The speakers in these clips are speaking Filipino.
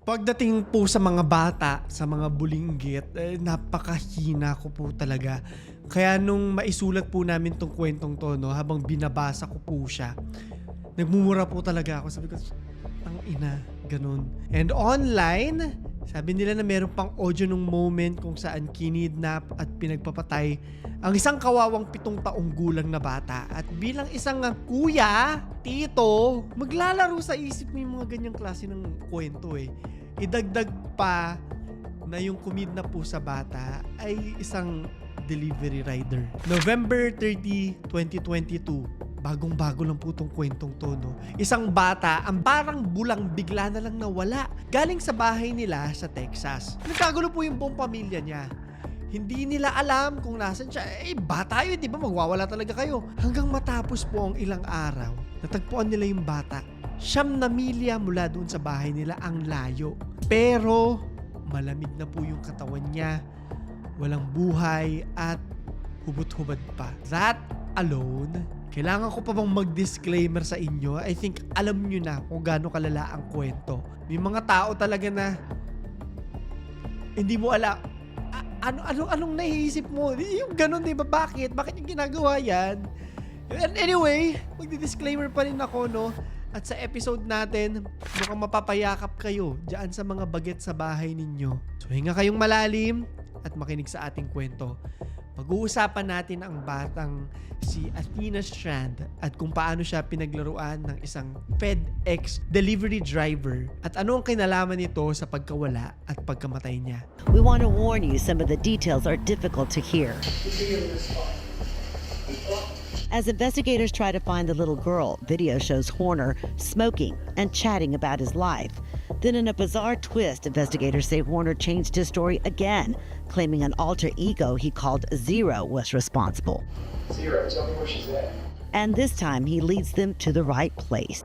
Pagdating po sa mga bata, sa mga bulinggit, napakahina ko po talaga. Kaya nung maisulat po namin tong kwentong to, no, habang binabasa ko po siya, nagmumura po talaga ako. Sabi ko, ang ina, ganun. And online, sabi nila na meron pang audio nung moment kung saan kinidnap at pinagpapatay ang isang kawawang 7 taong gulang na bata. At bilang isang kuya, tito, maglalaro sa isip mo yung mga ganyang klase ng kwento eh. Idagdag pa na yung kumidnap po sa bata ay isang delivery rider. November 30, 2022. Bagong-bago lang po itong kwentong to, no? Isang bata, ang parang bulang bigla na lang nawala. Galing sa bahay nila sa Texas. Nagkagulo po yung buong pamilya niya. Hindi nila alam kung nasan siya. Bata yun, di ba? Magwawala talaga kayo. Hanggang matapos po ang ilang araw, natagpuan nila yung bata. 9 na milya mula doon sa bahay nila ang layo. Pero, malamig na po yung katawan niya. Walang buhay at hubot-hubad pa. That alone, kailangan ko pa bang mag-disclaimer sa inyo? I think alam nyo na kung gaano kalala ang kwento. May mga tao talaga na hindi mo alam. Anong naiisip mo? Yung ganun, di ba? Bakit yung ginagawa yan? And anyway, magdi-disclaimer pa rin ako, no? At sa episode natin, mukhang mapapayakap kayo dyan sa mga baget sa bahay ninyo. So hinga kayong malalim at makinig sa ating kwento. Pag-uusapan natin ang batang si Athena Strand at kung paano siya pinaglaruan ng isang FedEx delivery driver at ano ang kinalaman nito sa pagkawala at pagkamatay niya. We want to warn you some of the details are difficult to hear. As investigators try to find the little girl, video shows Horner smoking and chatting about his life. Then in a bizarre twist, investigators say Horner changed his story again, claiming an alter ego he called Zero was responsible. Zero, tell me where she's at. And this time he leads them to the right place.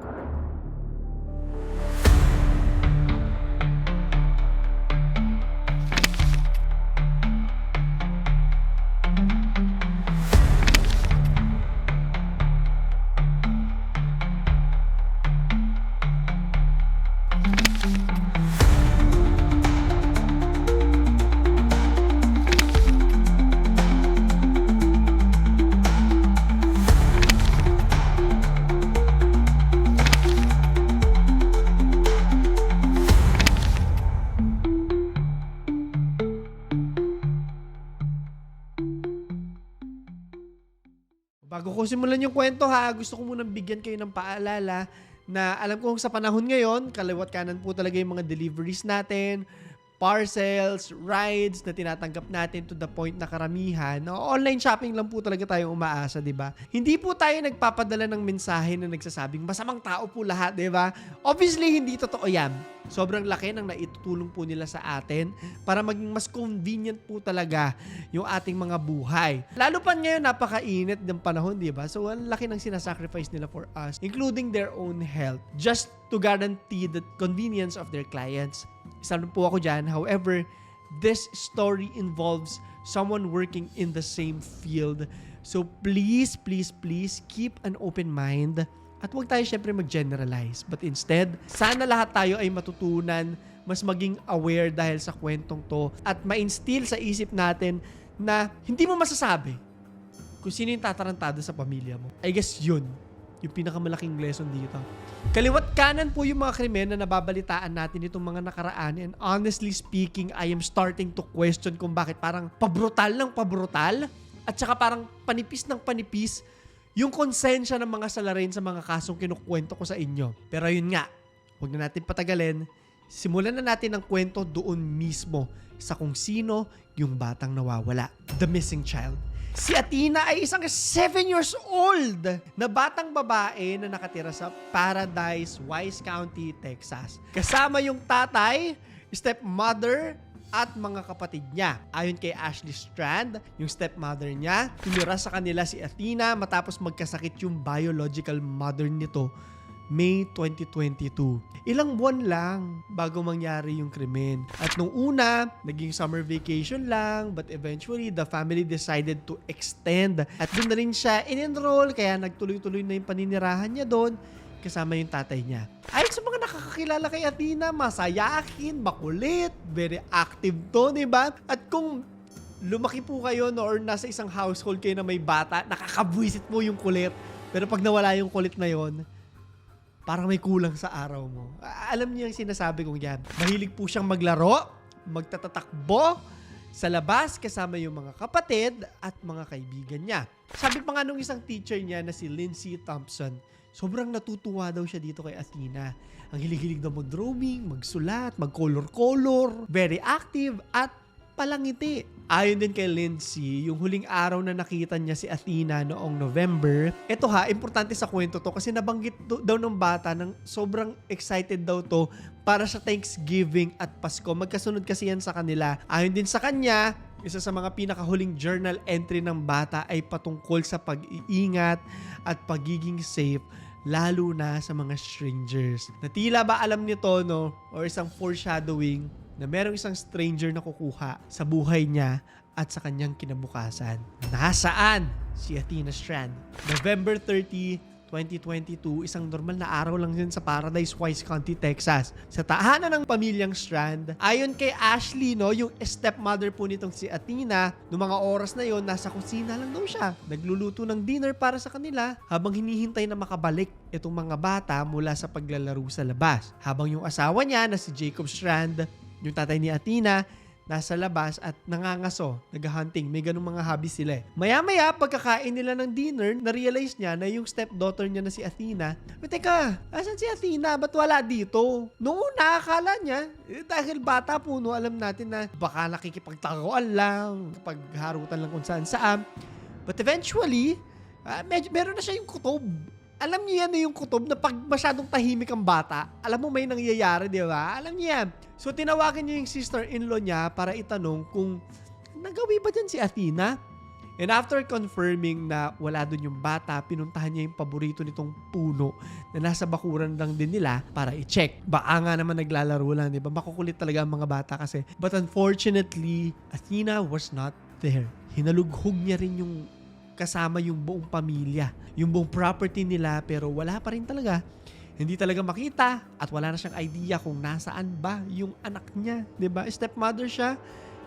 Bago ko simulan yung kwento gusto ko munang bigyan kayo ng paalala na alam kong sa panahon ngayon, kaliwat kanan po talaga yung mga deliveries natin, parcels, rides na tinatanggap natin to the point na karamihan. Online shopping lang po talaga tayo umaasa, di ba? Hindi po tayo nagpapadala ng mensahe na nagsasabing masamang tao po lahat, di ba? Obviously, hindi totoo yan. Sobrang laki ng naitutulong po nila sa atin para maging mas convenient po talaga yung ating mga buhay. Lalo pa ngayon, napakainit ng panahon, di ba? So, ang laki ng sinasacrifice nila for us, including their own health, just to guarantee the convenience of their clients. Isa po ako dyan. However, this story involves someone working in the same field. So, please, please, please keep an open mind. At huwag tayo syempre mag-generalize. But instead, sana lahat tayo ay matutunan, mas maging aware dahil sa kwentong to at ma-instill sa isip natin na hindi mo masasabi kung sino yung tatarantado sa pamilya mo. I guess yun yung pinakamalaking lesson dito. Kaliwat kanan po yung mga krimen na nababalitaan natin itong mga nakaraan, and honestly speaking, I am starting to question kung bakit parang pabrutal ng pabrutal at saka parang panipis ng panipis yung konsensya ng mga salarin sa mga kasong kinukwento ko sa inyo. Pero yun nga, huwag na natin patagalin. Simulan na natin ang kwento doon mismo sa kung sino yung batang nawawala. The missing child. Si Athena ay isang 7 years old na batang babae na nakatira sa Paradise, Wise County, Texas. Kasama yung tatay, stepmother, at mga kapatid niya. Ayon kay Ashley Strand, yung stepmother niya, tinira sa kanila si Athena matapos magkasakit yung biological mother nito May 2022. Ilang buwan lang bago mangyari yung krimen. At nung una, naging summer vacation lang, but eventually, the family decided to extend. At doon na rin siya in-enroll, kaya nagtuloy-tuloy na yung paninirahan niya doon kasama yung tatay niya. Ayon sa mga nakakakita kakilala kay Athena, masayahin, makulit, very active to, diba? At kung lumaki po kayo no, or nasa isang household kayo na may bata, nakakabwisit po yung kulit. Pero pag nawala yung kulit na yon, parang may kulang sa araw mo. Alam niyo yung sinasabi kong yan. Mahilig po siyang maglaro, magtatatakbo sa labas kasama yung mga kapatid at mga kaibigan niya. Sabi pa nga nung isang teacher niya na si Lindsay Thompson, sobrang natutuwa daw siya dito kay Athena. Ang hilig-hilig daw mag-drawing, magsulat, mag-color-color, very active at palangiti. Ayon din kay Lindsay, yung huling araw na nakita niya si Athena noong November, eto ha, importante sa kwento to kasi nabanggit daw ng bata ng sobrang excited daw to para sa Thanksgiving at Pasko. Magkasunod kasi yan sa kanila. Ayon din sa kanya, isa sa mga pinakahuling journal entry ng bata ay patungkol sa pag-iingat at pagiging safe lalo na sa mga strangers. Na tila ba alam nito, no? Or isang foreshadowing na merong isang stranger na kukuha sa buhay niya at sa kanyang kinabukasan. Nasaan si Athena Strand? November 30, 2022, isang normal na araw lang din sa Paradise Wise County, Texas. Sa tahanan ng pamilyang Strand, ayon kay Ashley, no, yung stepmother po nitong si Athena, noong mga oras na yon, nasa kusina lang daw siya. Nagluluto ng dinner para sa kanila habang hinihintay na makabalik itong mga bata mula sa paglalaro sa labas. Habang yung asawa niya na si Jacob Strand, yung tatay ni Athena, nasa labas at nangangaso, nag-hunting. May ganung mga hobby sila. Maya-maya, pagkakain nila ng dinner, na-realize niya na yung stepdaughter niya na si Athena, teka, asan si Athena? Ba't wala dito? Noong una, akala niya, dahil bata po, no, alam natin na baka nakikipagtaruan lang, pagharutan lang kung saan-saan. But eventually, meron na siya yung kutob. Alam niyo yan yung kutob na pag masyadong tahimik ang bata, alam mo may nangyayari, di ba? Alam niyo yan. So, tinawagan niya yung sister-in-law niya para itanong kung nagawi ba dyan si Athena? And after confirming na wala dun yung bata, pinuntahan niya yung paborito nitong puno na nasa bakuran lang din nila para i-check. Baka nga naman naglalaro lang, di ba? Makukulit talaga ang mga bata kasi. But unfortunately, Athena was not there. Hinalughog niya rin yung kasama yung buong pamilya, yung buong property nila, pero wala pa rin talaga. Hindi talaga makita at wala na siyang idea kung nasaan ba yung anak niya, 'di ba? Stepmother siya,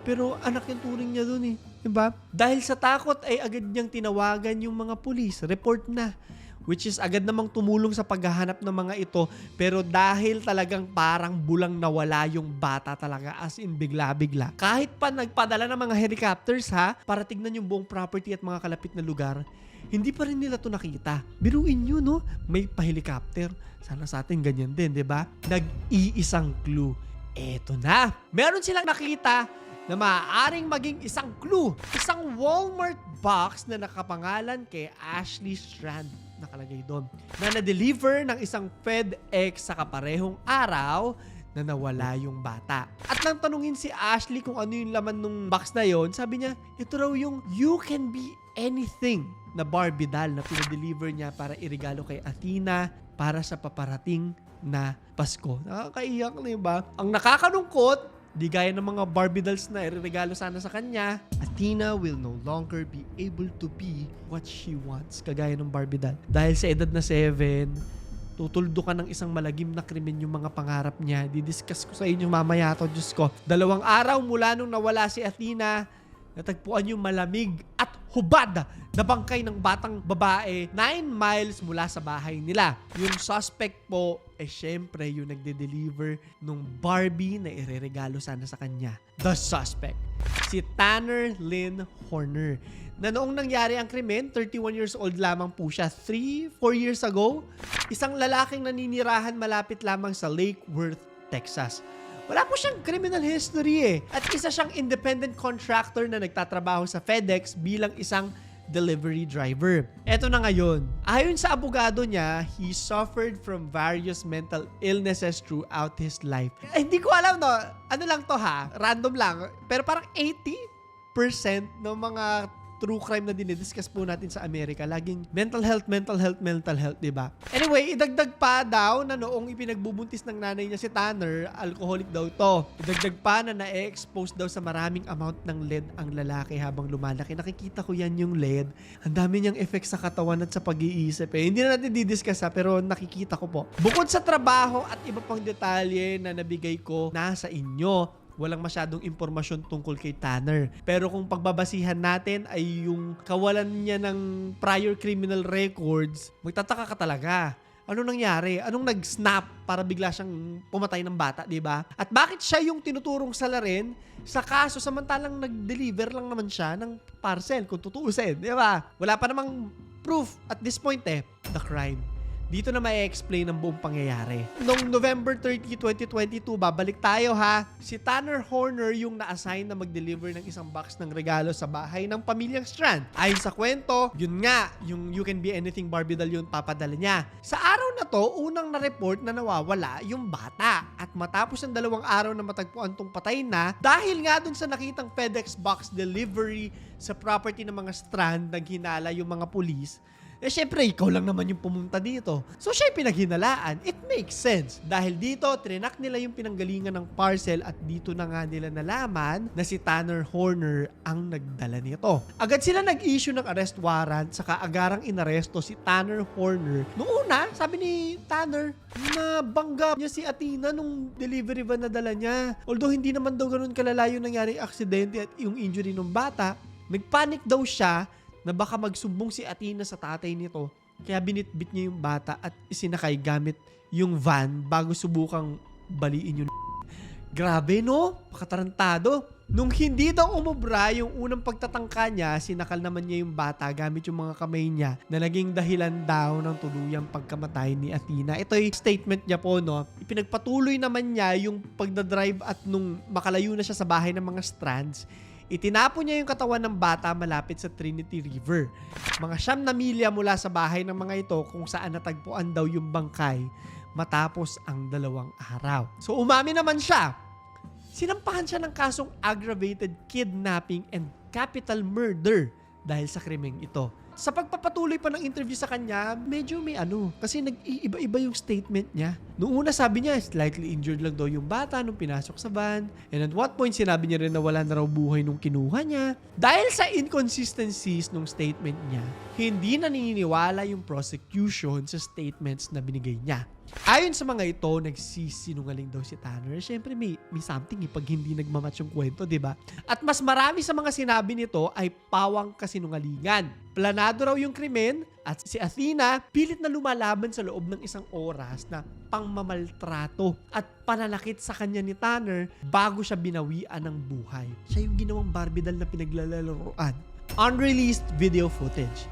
pero anak yung turing niya dun eh, 'di ba? Dahil sa takot ay agad niyang tinawagan yung mga pulis, report na. Which is agad namang tumulong sa paghahanap ng mga ito, pero dahil talagang parang bulang nawala yung bata talaga, as in bigla-bigla. Kahit pa nagpadala ng mga helicopters ha, para tignan yung buong property at mga kalapit na lugar, hindi pa rin nila to nakita. Biruin nyo, no? May pa-helicopter. Sana sa atin ganyan din, di ba? Nag-iisang clue. Eto na. Meron silang nakita na maaaring maging isang clue. Isang Walmart box na nakapangalan kay Ashley Strand. Nakalagay doon. Na na-deliver ng isang FedEx sa kaparehong araw na nawala yung bata. At nang tanungin si Ashley kung ano yung laman ng box na yon, sabi niya, ito raw yung You Can Be Anything na Barbie doll na pinadeliver niya para irigalo kay Athena para sa paparating na Pasko. Nakakaiyak na ba? Ang nakakalungkot, di gaya ng mga Barbie dolls na iririgalo sana sa kanya, Athena will no longer be able to be what she wants, kagaya ng Barbie doll. Dahil sa edad na 7, tutuldo ka ng isang malagim na krimen yung mga pangarap niya. Didiscuss ko sa inyo mamaya to, Diyos ko. 2 araw mula nung nawala si Athena, natagpuan yung malamig at hubad na bangkay ng batang babae 9 miles mula sa bahay nila. Yung suspect po, syempre yung nagde-deliver nung Barbie na ireregalo sana sa kanya. The suspect, si Tanner Lynn Horner, na noong nangyari ang krimen, 31 years old lamang po siya. 3-4 years ago, isang lalaking naninirahan malapit lamang sa Lake Worth, Texas. Wala po siyang criminal history eh. At isa siyang independent contractor na nagtatrabaho sa FedEx bilang isang delivery driver. Eto na ngayon. Ayon sa abogado niya, he suffered from various mental illnesses throughout his life. Hindi ko alam, no? Ano lang to ha? Random lang. Pero parang 80% ng mga true crime na dinidiscuss po natin sa Amerika, laging mental health, di ba? Anyway, idagdag pa daw na noong ipinagbubuntis ng nanay niya si Tanner, alcoholic daw to. Idagdag pa na na-expose daw sa maraming amount ng lead ang lalaki habang lumalaki. Nakikita ko yan yung lead. Ang dami niyang effect sa katawan at sa pag-iisip. Hindi na natin didiscuss pero nakikita ko po. Bukod sa trabaho at iba pang detalye na nabigay ko, nasa inyo. Walang masyadong impormasyon tungkol kay Tanner. Pero kung pagbabasihan natin ay yung kawalan niya ng prior criminal records, magtataka ka talaga. Ano nangyari? Anong nag-snap para bigla siyang pumatay ng bata, di ba? At bakit siya yung tinuturong salarin sa kaso samantalang nag-deliver lang naman siya ng parcel kung tutuusin, di ba? Wala pa namang proof at this point the crime. Dito na may explain ang buong pangyayari. Noong November 30, 2022, babalik tayo ha. Si Tanner Horner yung na-assign na mag-deliver ng isang box ng regalo sa bahay ng pamilyang Strand. Ayon sa kwento, yun nga, yung You Can Be Anything Barbie doll yung papadala niya. Sa araw na to, unang na-report na nawawala yung bata. At matapos ang 2 araw na matagpuan tong patay na, dahil nga dun sa nakitang FedEx box delivery sa property ng mga Strand, naghinala yung mga pulis. Syempre, ikaw lang naman yung pumunta dito. So, siya yung pinaghinalaan. It makes sense. Dahil dito, trinak nila yung pinanggalingan ng parcel at dito na nga nila nalaman na si Tanner Horner ang nagdala nito. Agad sila nag-issue ng arrest warrant saka agarang inaresto si Tanner Horner. Noong una, sabi ni Tanner, na bangga niya si Athena nung delivery van na dala niya. Although hindi naman daw ganun kalala yung nangyari aksidente at yung injury ng bata, nagpanic daw siya na baka magsumbong si Athena sa tatay nito. Kaya binitbit niya yung bata at isinakay gamit yung van bago subukang baliin yung Grabe no? Pakatarantado. Nung hindi daw umubra yung unang pagtatangka niya, sinakal naman niya yung bata gamit yung mga kamay niya na naging dahilan daw ng tuluyang pagkamatay ni Athena. Ito yung statement niya po, no? Ipinagpatuloy naman niya yung pagdadrive at nung makalayo na siya sa bahay ng mga Strands, itinapon niya yung katawan ng bata malapit sa Trinity River. Mga 9 na milya mula sa bahay ng mga ito kung saan natagpuan daw yung bangkay matapos ang 2 araw. So umami naman siya. Sinampahan siya ng kasong aggravated kidnapping and capital murder dahil sa krimeng ito. Sa pagpapatuloy pa ng interview sa kanya, medyo may kasi nag-iiba-iba yung statement niya. Noong una sabi niya, slightly injured lang daw yung bata nung pinasok sa van. And at what point sinabi niya rin na wala na raw buhay nung kinuha niya. Dahil sa inconsistencies nung statement niya, hindi naniniwala yung prosecution sa statements na binigay niya. Ayon sa mga ito, nagsisinungaling daw si Tanner. Siyempre may something pag hindi nagmamatch yung kwento, di ba? At mas marami sa mga sinabi nito ay pawang kasinungalingan. Planado raw yung krimen at si Athena pilit na lumalaban sa loob ng 1 oras na pangmamaltrato at pananakit sa kanya ni Tanner bago siya binawian ng buhay. Siya yung ginawang Barbie doll na pinaglalaroan. Unreleased video footage.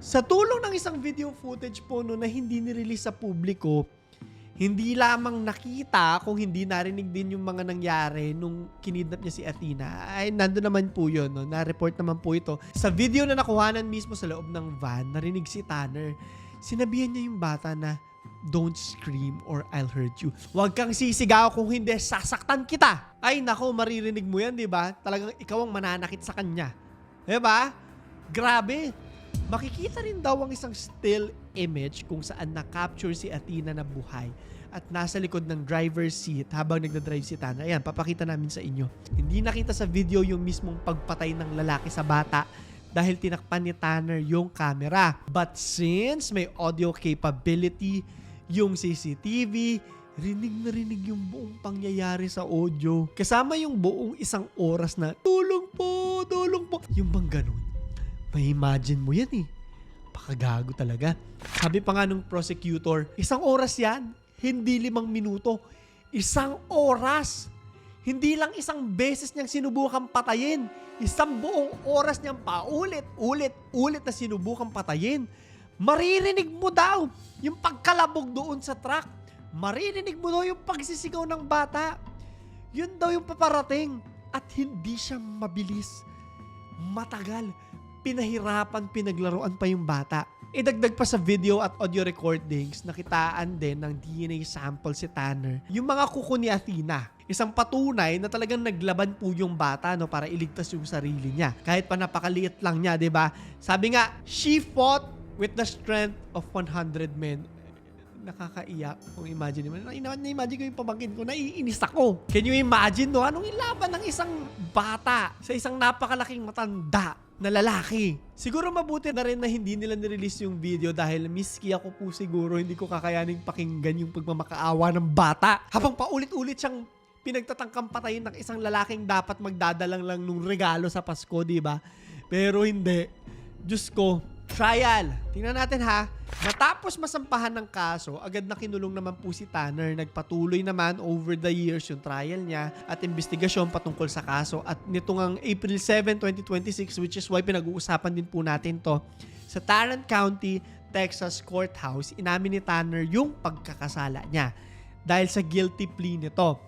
Sa tulong ng isang video footage po na hindi nirelease sa publiko, hindi lamang nakita kung hindi narinig din yung mga nangyari nung kinidnap niya si Athena. Ay, nandun naman po yun. No? Na-report naman po ito. Sa video na nakuhanan mismo sa loob ng van, narinig si Tanner. Sinabihan niya yung bata na, "Don't scream or I'll hurt you." Huwag kang sisigaw kung hindi, sasaktan kita. Ay, nako, maririnig mo yan, di ba? Talagang ikaw ang mananakit sa kanya. Di ba? Grabe. Makikita rin daw ang isang still image kung saan na-capture si Athena na buhay at nasa likod ng driver's seat habang nagdadrive si Tanner. Ayan, papakita namin sa inyo. Hindi nakita sa video yung mismong pagpatay ng lalaki sa bata dahil tinakpan ni Tanner yung camera. But since may audio capability yung CCTV, rinig na rinig yung buong pangyayari sa audio. Kasama yung buong 1 oras na, tulong po, tulong po. Yung bang ganun? May imagine mo yan Pakagago talaga. Sabi pa nga nung prosecutor, 1 oras yan, hindi 5 minuto. 1 oras. Hindi lang 1 beses niyang sinubukang patayin. 1 buong oras niyang paulit-ulit na sinubukang patayin. Maririnig mo daw yung pagkalabog doon sa truck. Maririnig mo daw yung pagsisigaw ng bata. Yun daw yung paparating. At hindi siya mabilis. Matagal. Pinahirapan, pinaglaruan pa yung bata. Idagdag pa sa video at audio recordings, nakitaan din ng DNA sample si Tanner. Yung mga kuko ni Athena. Isang patunay na talagang naglaban po yung bata no, para iligtas yung sarili niya. Kahit pa napakaliit lang niya, 'di ba? Sabi nga, she fought with the strength of 100 men. Nakakaiyak kung imagine mo. Na-imagine ko yung pamangkin ko, naiinis ako. Can you imagine, no? Anong ilaban ng isang bata sa isang napakalaking matanda na lalaki? Siguro mabuti na rin na hindi nila nirelease yung video dahil miski ako po siguro hindi ko kakayaning pakinggan yung pagmamakaawa ng bata. Habang paulit-ulit siyang pinagtatangkang patayin ng isang lalaking dapat magdadalang lang nung regalo sa Pasko, di ba? Pero hindi. Diyos ko. Trial. Tingnan natin ha. Matapos masampahan ng kaso, agad na kinulong naman po si Tanner. Nagpatuloy naman over the years yung trial niya at investigasyon patungkol sa kaso. At nitong ang April 7, 2026, which is why pinag-uusapan din po natin to, sa Tarrant County, Texas Courthouse, inamin ni Tanner yung pagkakasala niya dahil sa guilty plea nito.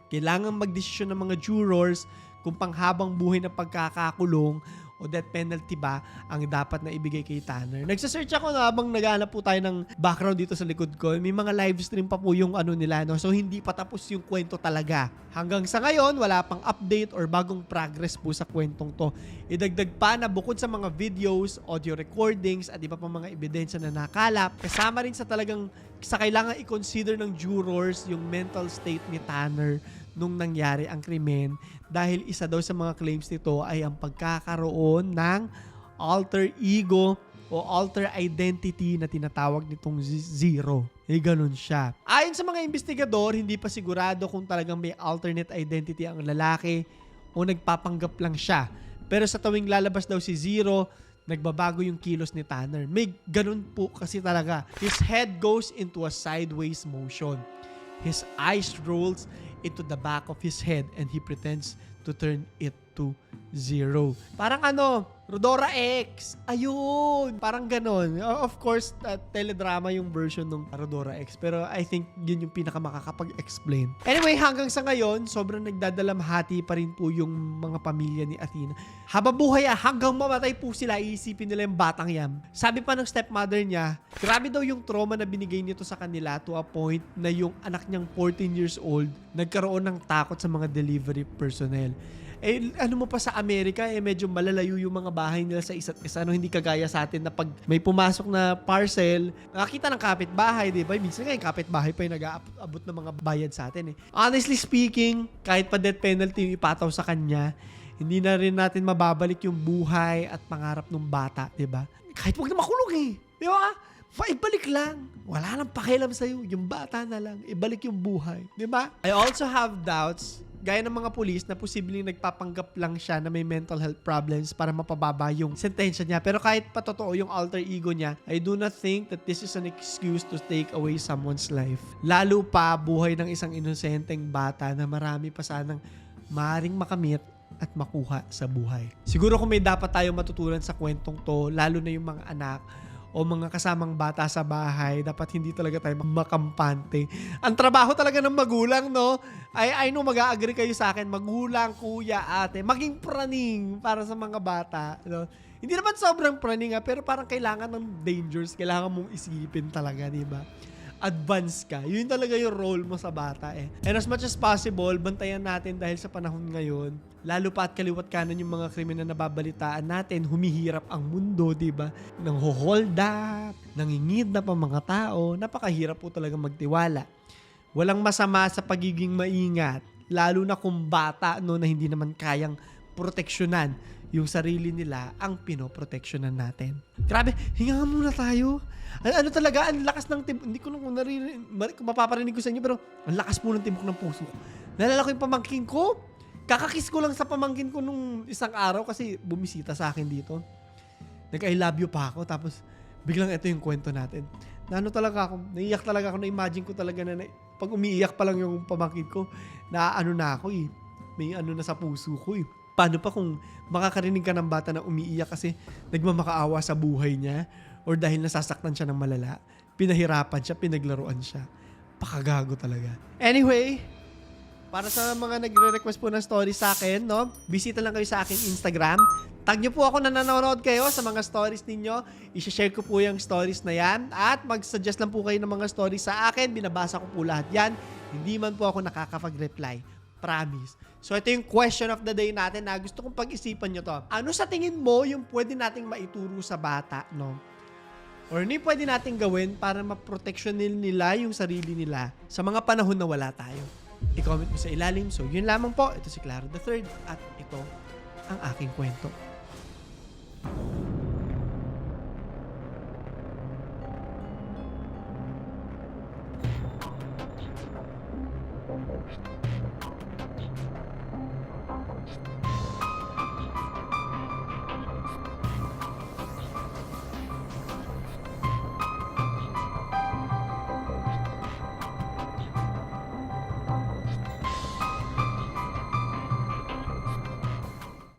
Kailangan magdesisyon ng mga jurors kung panghabang buhay na pagkakakulong o death penalty ba ang dapat na ibigay kay Tanner. Nagsasearch ako na habang naghahanap po tayo ng background dito sa likod ko. May mga live stream pa po yung ano nila, no? So hindi pa tapos yung kwento talaga. Hanggang sa ngayon, wala pang update or bagong progress po sa kwentong to. Idagdag pa na bukod sa mga videos, audio recordings at iba pang mga ebidensya na nakalap, kasama rin sa talagang sa kailangan i-consider ng jurors yung mental state ni Tanner nung nangyari ang krimen dahil isa daw sa mga claims nito ay ang pagkakaroon ng alter ego o alter identity na tinatawag nitong Zero. Ganun siya. Ayon sa mga investigador, hindi pa sigurado kung talagang may alternate identity ang lalaki o nagpapanggap lang siya. Pero sa tuwing lalabas daw si Zero, nagbabago yung kilos ni Tanner. May ganun po kasi talaga. His head goes into a sideways motion. His eyes rolls into the back of his head and he pretends to turn it to zero. Parang ano, Rodora X. Ayun. Parang ganon. Of course, teledrama yung version ng Rodora X. Pero I think yun yung pinakamakakapag-explain. Anyway, hanggang sa ngayon, sobrang nagdadalamhati pa rin po yung mga pamilya ni Athena. Habang buhay hanggang mamatay po sila, iisipin nila yung batang yan. Sabi pa ng stepmother niya, grabe daw yung trauma na binigay nito sa kanila to a point na yung anak niyang 14 years old, nagkaroon ng takot sa mga delivery personnel. Ano mo pa sa Amerika, medyo malalayo yung mga bahay nila sa isa't isa. Hindi kagaya sa atin na pag may pumasok na parcel, nakakita ng kapitbahay, di ba? Minsan nga yung kapitbahay pa yung nag-aabot ng mga bayad sa atin. Honestly speaking, kahit pa death penalty yung ipataw sa kanya, hindi na rin natin mababalik yung buhay at pangarap ng bata, di ba? Kahit wag na makulong di ba? Ibalik lang. Wala nang pakialam sa'yo. Yung bata na lang. Ibalik yung buhay. Di ba? I also have doubts, gaya ng mga pulis, na posibleng nagpapanggap lang siya na may mental health problems para mapababa yung sentensya niya. Pero kahit pa totoo yung alter ego niya, I do not think that this is an excuse to take away someone's life. Lalo pa buhay ng isang inosenteng bata na marami pa sanang maaaring makamit at makuha sa buhay. Siguro kung may dapat tayong matutunan sa kwentong to, lalo na yung mga anak o mga kasamang bata sa bahay, dapat hindi talaga tayo makampante. Ang trabaho talaga ng magulang, no? I know mag-a-agree kayo sa akin, magulang, kuya, ate, maging praning para sa mga bata, no? Hindi naman sobrang praning pero parang kailangan ng dangers, kailangan mong isipin talaga, di ba? Advance ka. Yun talaga yung role mo sa bata And as much as possible, bantayan natin dahil sa panahon ngayon, lalo pa at kaliwat kanan yung mga krimen na nababalitaan natin, humihirap ang mundo, di ba? Nang hold up, nangingid na pa mga tao, napakahirap po talaga magtiwala. Walang masama sa pagiging maingat, lalo na kung bata na hindi naman kayang proteksyonan yung sarili nila, ang pinoproteksyonan natin. Grabe, hinga muna tayo. Ano talaga, ang lakas ng tibok. Hindi ko nung kung mapaparinig ko sa inyo, pero ang lakas po ng tibok ng puso ko. Nalala ko yung pamangkin ko. Kakakis ko lang sa pamangkin ko nung isang araw kasi bumisita sa akin dito. Nag-I love you pa ako, tapos biglang ito yung kwento natin. Naiyak talaga ako, na-imagine ko talaga na pag umiiyak pa lang yung pamangkin ko, na ako may ano na sa puso ko Paano pa kung makakarinig ka ng bata na umiiyak kasi nagmamakaawa sa buhay niya or dahil nasasaktan siya ng malala, pinahirapan siya, pinaglaruan siya. Pakagago talaga. Anyway, Para sa mga nagre-request po ng stories sa akin, no? Bisita lang kayo sa aking Instagram. Tag nyo po ako na nanonood kayo sa mga stories ninyo. I-share ko po yung stories na yan. At mag-suggest lang po kayo ng mga stories sa akin. Binabasa ko po lahat yan. Hindi man po ako nakakapag-reply. Promise. So ito yung question of the day natin na gusto kong pag-isipan nyo to. Ano sa tingin mo yung pwede nating maituro sa bata, no? Or ano yung pwede nating gawin para maproteksyonin nila yung sarili nila sa mga panahon na wala tayo? I-comment mo sa ilalim. So yun lamang po. Ito si Claro the Third at ito ang aking kwento.